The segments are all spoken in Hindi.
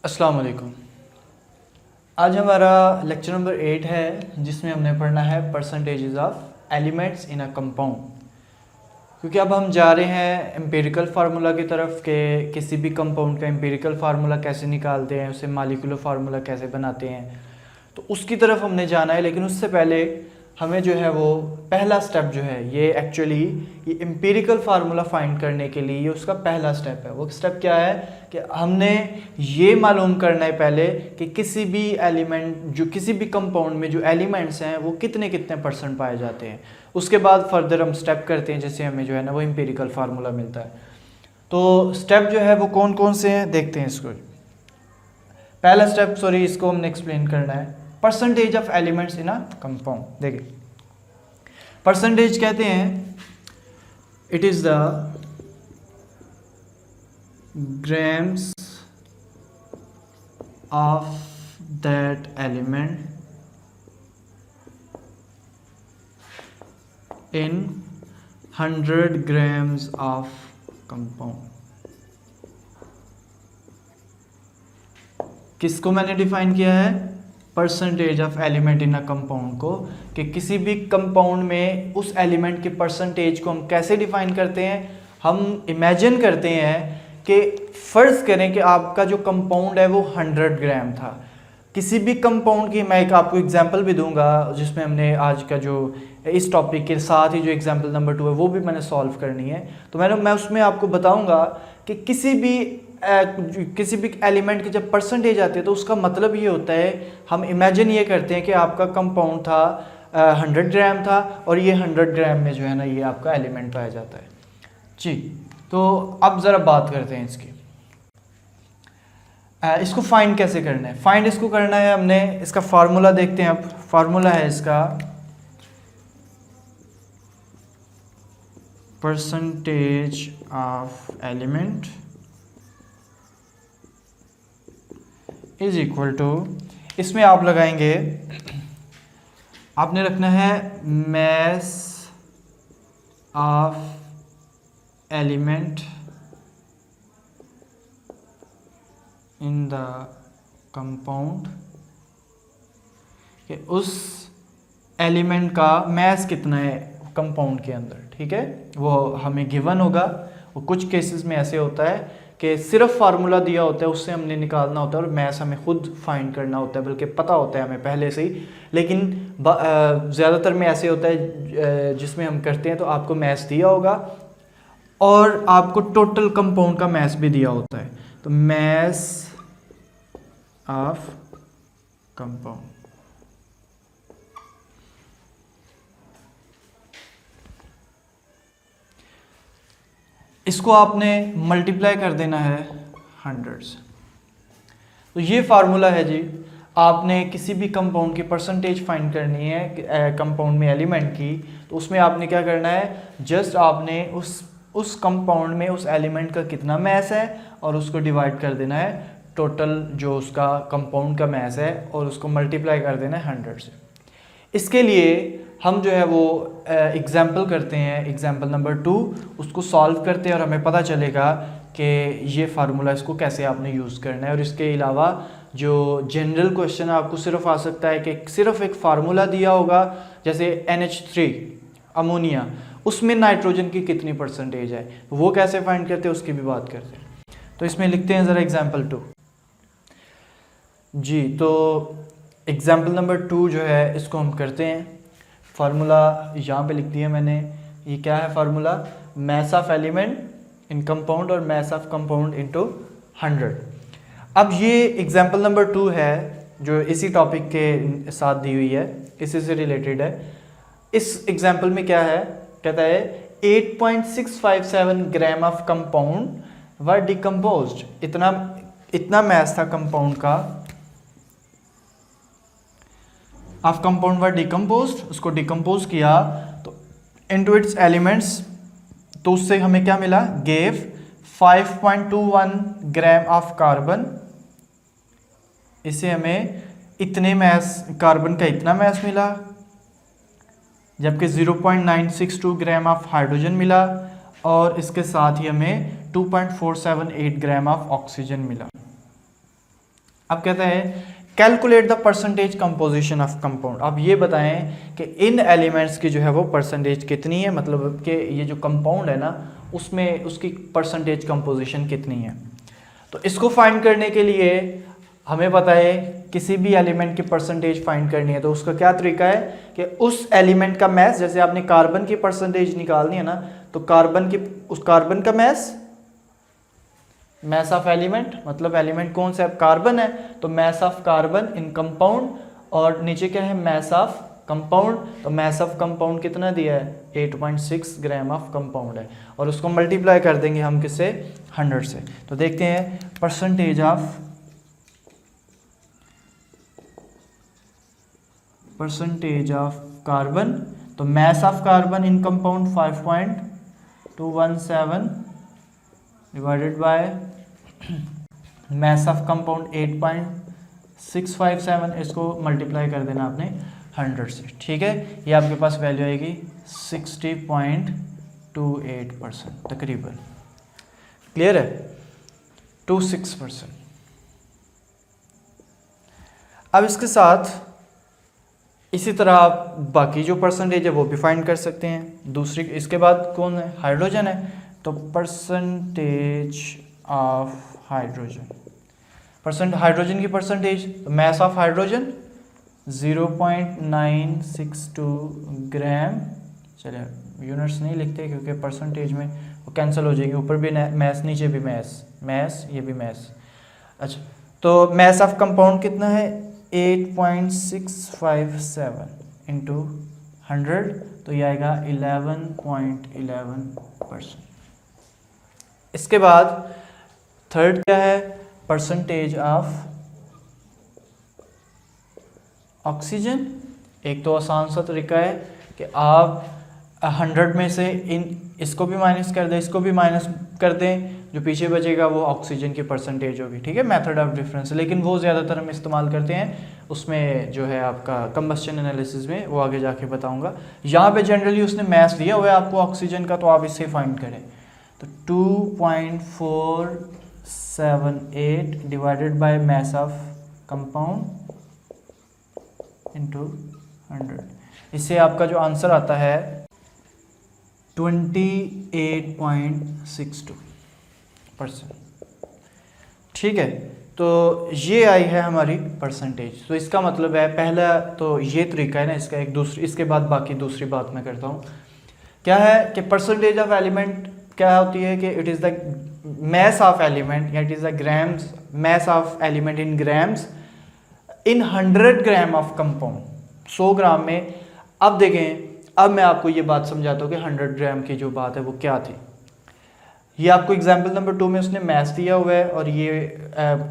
अस्सलाम वालेकुम। आज हमारा लेक्चर नंबर 8 है जिसमें हमने पढ़ना है percentages of elements in a compound. क्योंकि अब हम जा रहे हैं एम्पिरिकल फार्मूला की तरफ के किसी भी कंपाउंड का एम्पिरिकल फार्मूला कैसे निकालते हैं, उसे मॉलिक्यूलर फार्मूला कैसे बनाते हैं, तो उसकी तरफ हमने जाना है। लेकिन उससे पहले हमें जो है वो पहला स्टेप जो है ये एक्चुअली ये एम्पिरिकल फार्मूला फाइंड करने के लिए ये उसका पहला स्टेप है। वो स्टेप क्या है कि हमने ये मालूम करना है पहले कि किसी भी एलिमेंट जो किसी भी कंपाउंड में जो एलिमेंट्स हैं वो कितने कितने परसेंट पाए जाते हैं। उसके बाद फर्दर हम स्टेप करते हैं जैसे हमें जो है ना वो एम्पिरिकल फार्मूला मिलता है। तो स्टेप जो है वो कौन कौन से हैं देखते हैं इसको। पहला स्टेप इसको हमने एक्सप्लेन करना है percentage of elements in a compound. देखिए परसेंटेज कहते हैं it is the grams of that element in 100 grams of compound. किसको मैंने डिफाइन किया है? Percentage of element in a compound को, कि किसी भी कंपाउंड में उस एलिमेंट के परसेंटेज को हम कैसे डिफाइन करते हैं। हम इमेजिन करते हैं कि फ़र्ज़ करें कि आपका जो कंपाउंड है वो 100 ग्राम था। किसी भी कंपाउंड की मैं एक आपको एग्जांपल भी दूंगा जिसमें हमने आज का जो इस टॉपिक के साथ ही जो एग्जांपल नंबर 2 है वो भी मैंने सॉल्व करनी है। तो मैं उसमें आपको बताऊंगा कि किसी भी एलिमेंट की जब परसेंटेज आती है तो उसका मतलब ये होता है, हम इमेजिन ये करते हैं कि आपका कंपाउंड था 100 ग्राम था और ये 100 ग्राम में जो है ना ये आपका एलिमेंट पाया जाता है जी। तो अब ज़रा बात करते हैं इसकी। इसको फाइंड कैसे करना है? फाइंड इसको करना है हमने इसका फार्मूला देखते हैं। अब फार्मूला है इसका percentage of element is equal to, इसमें आप लगाएंगे, आपने रखना है mass of element in the compound, कि उस एलिमेंट का मास कितना है कंपाउंड के अंदर। ठीक है, वो हमें गिवन होगा। और कुछ केसेस में ऐसे होता है कि सिर्फ फार्मूला दिया होता है उससे हमने निकालना होता है और मैथ्स हमें खुद फाइंड करना होता है, बल्कि पता होता है हमें पहले से ही। लेकिन ज़्यादातर में ऐसे होता है जिसमें हम करते हैं तो आपको मैथ्स दिया होगा और आपको टोटल कंपाउंड का मैथ्स भी दिया होता है। तो मैथ्स ऑफ कंपाउंड, इसको आपने मल्टीप्लाई कर देना है 100 से। तो ये फार्मूला है जी। आपने किसी भी कंपाउंड की परसेंटेज फाइंड करनी है कंपाउंड में एलिमेंट की, तो उसमें आपने क्या करना है, जस्ट आपने उस कंपाउंड में उस एलिमेंट का कितना मैस है और उसको डिवाइड कर देना है टोटल जो उसका कंपाउंड का मैस है और उसको मल्टीप्लाई कर देना है 100 से। इसके लिए हम जो है वो एग्जाम्पल करते हैं, एग्जाम्पल नंबर 2 उसको सॉल्व करते हैं और हमें पता चलेगा कि ये फार्मूला इसको कैसे आपने यूज़ करना है। और इसके अलावा जो जनरल क्वेश्चन आपको सिर्फ आ सकता है कि सिर्फ एक फार्मूला दिया होगा, जैसे NH3 अमोनिया, उसमें नाइट्रोजन की कितनी परसेंटेज है, वो कैसे फाइंड करते हैं उसकी भी बात करते हैं। तो इसमें लिखते हैं ज़रा एग्जाम्पल 2 जी। तो एग्जाम्पल नंबर 2 जो है इसको हम करते हैं। फार्मूला यहाँ पे लिख दिया मैंने। ये क्या है formula? Mass of element in compound और मास ऑफ कंपाउंड इनटू 100। अब ये एग्जाम्पल नंबर 2 है जो इसी टॉपिक के साथ दी हुई है, इसी से रिलेटेड है। इस एग्जाम्पल में क्या है, कहता है 8.657 ग्राम ऑफ कंपाउंड वर डिकम्पोज्ड। इतना मास था कंपाउंड का, ऑफ कंपाउंड वर डिकम्पोज्ड, उसको डिकम्पोज किया तो इनटू इट्स एलिमेंट्स, तो उससे हमें क्या मिला, गेव 5.21 ग्राम ऑफ कार्बन। इससे हमें इतने मैस, कार्बन का इतना मैस मिला, जबकि 0.962 ग्राम ऑफ हाइड्रोजन मिला और इसके साथ ही हमें 2.478 ग्राम ऑफ ऑक्सीजन मिला। अब कहता है calculate the percentage composition of compound. अब ये बताएं कि इन एलिमेंट्स की जो है वो परसेंटेज कितनी है, मतलब कि ये जो कंपाउंड है ना उसमें उसकी परसेंटेज कंपोजिशन कितनी है। तो इसको फाइंड करने के लिए हमें पता है किसी भी एलिमेंट की परसेंटेज फाइंड करनी है तो उसका क्या तरीका है कि उस एलिमेंट का मैस, जैसे आपने कार्बन की परसेंटेज निकालनी है ना, तो उस कार्बन का मैस ऑफ एलिमेंट, मतलब एलिमेंट कौन सा है, कार्बन है, तो mass of carbon in compound, और नीचे क्या है, मैस ऑफ कंपाउंड। तो मैस ऑफ कंपाउंड कितना दिया है, 8.6 ग्राम ऑफ कंपाउंड है, और उसको मल्टीप्लाई कर देंगे हम किससे, 100 से। तो देखते हैं परसेंटेज ऑफ कार्बन। तो mass of carbon in compound 5.217 divided by mass of compound 8.657, इसको मल्टीप्लाई कर देना आपने 100 से, ठीक है। ये आपके पास वैल्यू आएगी 60.28% तकरीबन, क्लियर है, 26%। अब इसके साथ इसी तरह आप बाकी जो परसेंटेज है वो भी फाइंड कर सकते हैं। दूसरी इसके बाद कौन है, हाइड्रोजन है, तो परसेंटेज ऑफ हाइड्रोजन की परसेंटेज, मैस ऑफ हाइड्रोजन 0.962 ग्राम। चलिए यूनिट्स नहीं लिखते क्योंकि परसेंटेज में वो कैंसिल हो जाएगी, ऊपर भी मैस नीचे भी मैस ये भी मैस। अच्छा, तो मैस ऑफ कंपाउंड कितना है, 8.657 इंटू 100, तो ये आएगा 11.11%। इसके बाद थर्ड क्या है, परसेंटेज ऑफ ऑक्सीजन। एक तो आसान सा तरीका है कि आप 100 में से इसको भी माइनस कर दें, इसको भी माइनस कर दें, जो पीछे बचेगा वो ऑक्सीजन की परसेंटेज होगी, ठीक है, मेथड ऑफ डिफरेंस। लेकिन वो ज़्यादातर हम इस्तेमाल करते हैं उसमें जो है आपका कंबस्शन एनालिसिस में, वो आगे जाके बताऊंगा। यहाँ पे जनरली उसने मैस दिया हुआ है आपको ऑक्सीजन का, तो आप इससे फाइंड करें। तो 2.478 divided by mass of compound into 100, इससे आपका जो आंसर आता है 28.62%, ठीक है। तो ये आई है हमारी परसेंटेज। तो इसका मतलब है पहला तो ये तरीका है ना इसका, इसके बाद बाकी दूसरी बात मैं करता हूँ। क्या है कि परसेंटेज ऑफ एलिमेंट क्या होती है कि it is the mass of element, या it is the grams, mass of element in grams in 100 gram of compound, 100 gram में। अब देखें, अब मैं आपको ये बात समझाता हूँ कि 100 ग्राम की जो बात है वो क्या थी। ये आपको एग्जाम्पल नंबर 2 में उसने मैस दिया हुआ है, और ये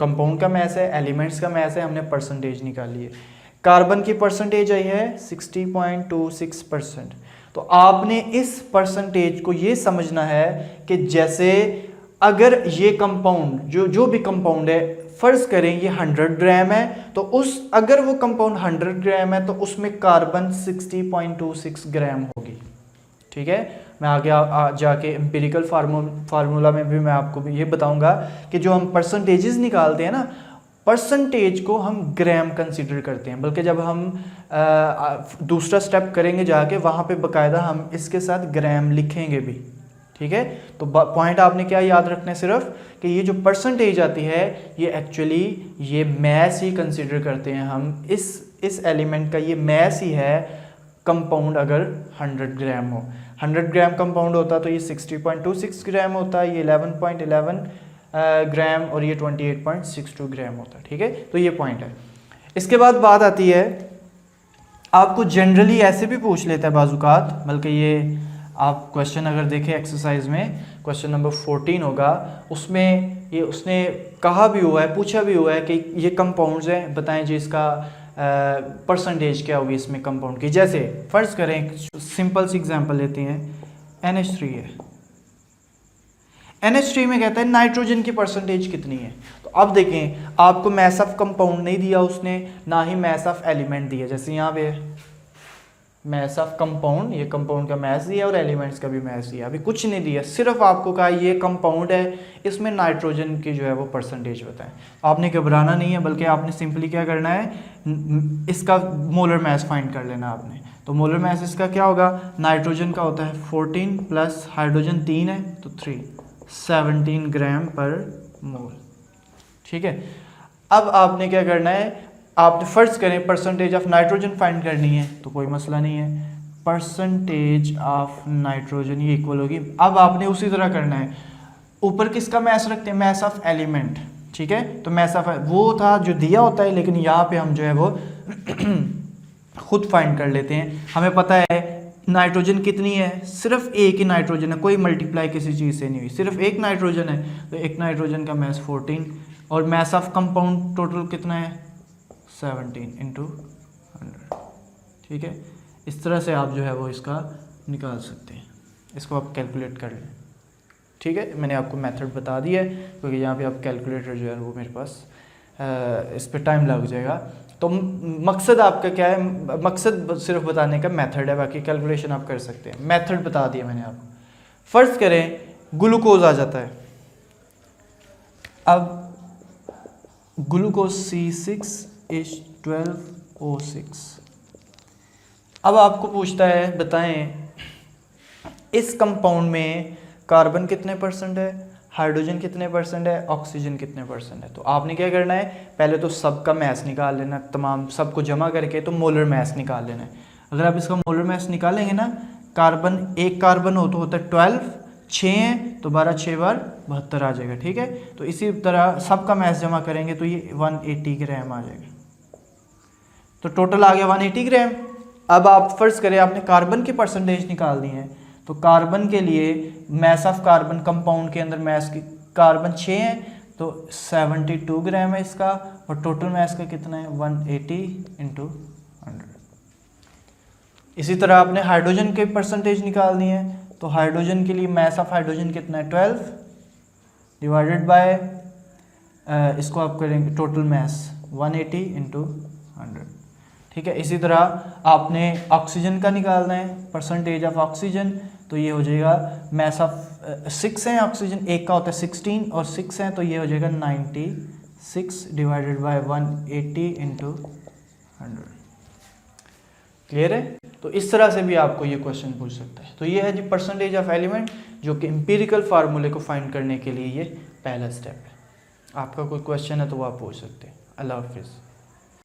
कंपाउंड का मैस है, एलिमेंट्स का मैस है, हमने परसेंटेज निकाली है। कार्बन की परसेंटेज आई है 60.26%। तो आपने इस परसेंटेज को ये समझना है कि जैसे अगर ये कंपाउंड जो भी कंपाउंड है, फर्ज करें ये 100 ग्राम है, तो अगर वो कंपाउंड 100 ग्राम है तो उसमें कार्बन 60.26 ग्राम होगी, ठीक है। मैं आगे जाके एम्पिरिकल फार्मूला में भी मैं आपको भी ये बताऊंगा कि जो हम परसेंटेजेस निकालते हैं ना, परसेंटेज को हम ग्राम कंसीडर करते हैं, बल्कि जब हम दूसरा स्टेप करेंगे जाके वहाँ पे बकायदा हम इसके साथ ग्राम लिखेंगे भी, ठीक है। तो पॉइंट आपने क्या याद रखना है सिर्फ कि ये जो परसेंटेज आती है ये एक्चुअली ये मैस ही कंसीडर करते हैं हम, इस एलिमेंट का ये मैस ही है कंपाउंड। अगर 100 ग्राम हो, 100 ग्राम कंपाउंड होता तो ये 60.26 ग्राम होता, ये 11.11 ग्राम, और ये 28.62 ग्राम होता, ठीक है। तो ये पॉइंट है। इसके बाद बात आती है, आपको जनरली ऐसे भी पूछ लेता है बाजुकात, बल्कि ये आप क्वेश्चन अगर देखें एक्सरसाइज में, क्वेश्चन नंबर 14 होगा, उसमें ये उसने कहा भी हुआ है, पूछा भी हुआ है कि ये कंपाउंड्स हैं, बताएं जी इसका परसेंटेज क्या होगी इसमें कंपाउंड की। जैसे फर्ज करें, सिंपल सी एग्जांपल लेते हैं, NH3 है, NH3 में कहता है नाइट्रोजन की परसेंटेज कितनी है। तो अब देखें, आपको मैस ऑफ कंपाउंड नहीं दिया उसने, ना ही मैस ऑफ एलिमेंट दिया, जैसे यहाँ पे है मैथ ऑफ कंपाउंड, ये कंपाउंड का मैथ दिया और एलिमेंट्स का भी मैथ दिया, अभी कुछ नहीं दिया, सिर्फ आपको कहा ये कंपाउंड है, इसमें नाइट्रोजन की जो है वो परसेंटेज बताएं। आपने घबराना नहीं है, बल्कि आपने सिंपली क्या करना है, इसका मोलर मैथ फाइंड कर लेना आपने। तो मोलर मैथ इसका क्या होगा, नाइट्रोजन का होता है 14 प्लस हाइड्रोजन 3 है तो 3, 17 ग्राम पर मोल। ठीक है, अब आपने क्या करना है, आप फर्स्ट करें परसेंटेज ऑफ नाइट्रोजन फाइंड करनी है, तो कोई मसला नहीं है, परसेंटेज ऑफ नाइट्रोजन ये इक्वल होगी। अब आपने उसी तरह करना है, ऊपर किसका मैथ रखते हैं, मैथ ऑफ एलिमेंट। ठीक है, तो मैथ ऑफ वो था जो दिया होता है, लेकिन यहाँ पे हम जो है वो खुद फाइंड कर लेते हैं। हमें पता है नाइट्रोजन कितनी है, सिर्फ एक ही नाइट्रोजन है, कोई मल्टीप्लाई किसी चीज़ से नहीं हुई, सिर्फ एक नाइट्रोजन है, तो एक नाइट्रोजन का मैथ 14 और मैथ ऑफ कंपाउंड टोटल कितना है 17 इंटू 100। ठीक है, इस तरह से आप जो है वो इसका निकाल सकते हैं, इसको आप कैलकुलेट कर लें। ठीक है, मैंने आपको मेथड बता दिया है, क्योंकि यहाँ पे आप कैलकुलेटर जो है वो मेरे पास इस पर टाइम लग जाएगा। तो मकसद आपका क्या है, मकसद सिर्फ बताने का मेथड है, बाकी कैलकुलेशन आप कर सकते हैं। मेथड बता दिया मैंने आपको। फर्स्ट करें ग्लूकोज आ जाता है, अब ग्लूकोज C6H12O6। अब आपको पूछता है बताएं इस कंपाउंड में कार्बन कितने परसेंट है, हाइड्रोजन कितने परसेंट है, ऑक्सीजन कितने परसेंट है। तो आपने क्या करना है, पहले तो सबका मैथ निकाल लेना, तमाम सबको जमा करके तो मोलर मैथ निकाल लेना है। अगर आप इसका मोलर मैथ निकालेंगे ना, कार्बन एक कार्बन हो तो होता है 12, 6 हैं तो 12 6 बार 72 आ जाएगा। ठीक है, तो इसी तरह सबका मैथ जमा करेंगे तो ये 180 ग्राम आ जाएगा, तो टोटल आ गया 180 ग्राम। अब आप फर्स्ट करें, आपने कार्बन की परसेंटेज निकाल दी है, तो कार्बन के लिए मैथ ऑफ कार्बन कंपाउंड के अंदर मैथ की कार्बन 6 है तो 72 ग्राम है इसका, और टोटल मैथ का कितना है 180 इंटू 100। इसी तरह आपने हाइड्रोजन के परसेंटेज निकालनी है, तो हाइड्रोजन के लिए मैथ ऑफ हाइड्रोजन कितना है 12 डिवाइडेड बाय इसको आप करेंगे टोटल मैथ 180 इंटू 100। ठीक है, इसी तरह आपने ऑक्सीजन का निकालना है, परसेंटेज ऑफ ऑक्सीजन, तो ये हो जाएगा मैथ ऑफ 6 है ऑक्सीजन, एक का होता है 16 और 6 है तो ये हो जाएगा 96 डिवाइडेड बाय 180 इंटू 100। क्लियर है, तो इस तरह से भी आपको ये क्वेश्चन पूछ सकता है। तो ये है जी परसेंटेज ऑफ एलिमेंट, जो कि एम्पिरिकल फार्मूले को फाइंड करने के लिए ये पहला स्टेप है। आपका कोई क्वेश्चन है तो वो आप पूछ सकते हैं। अल्लाह हाफिज़।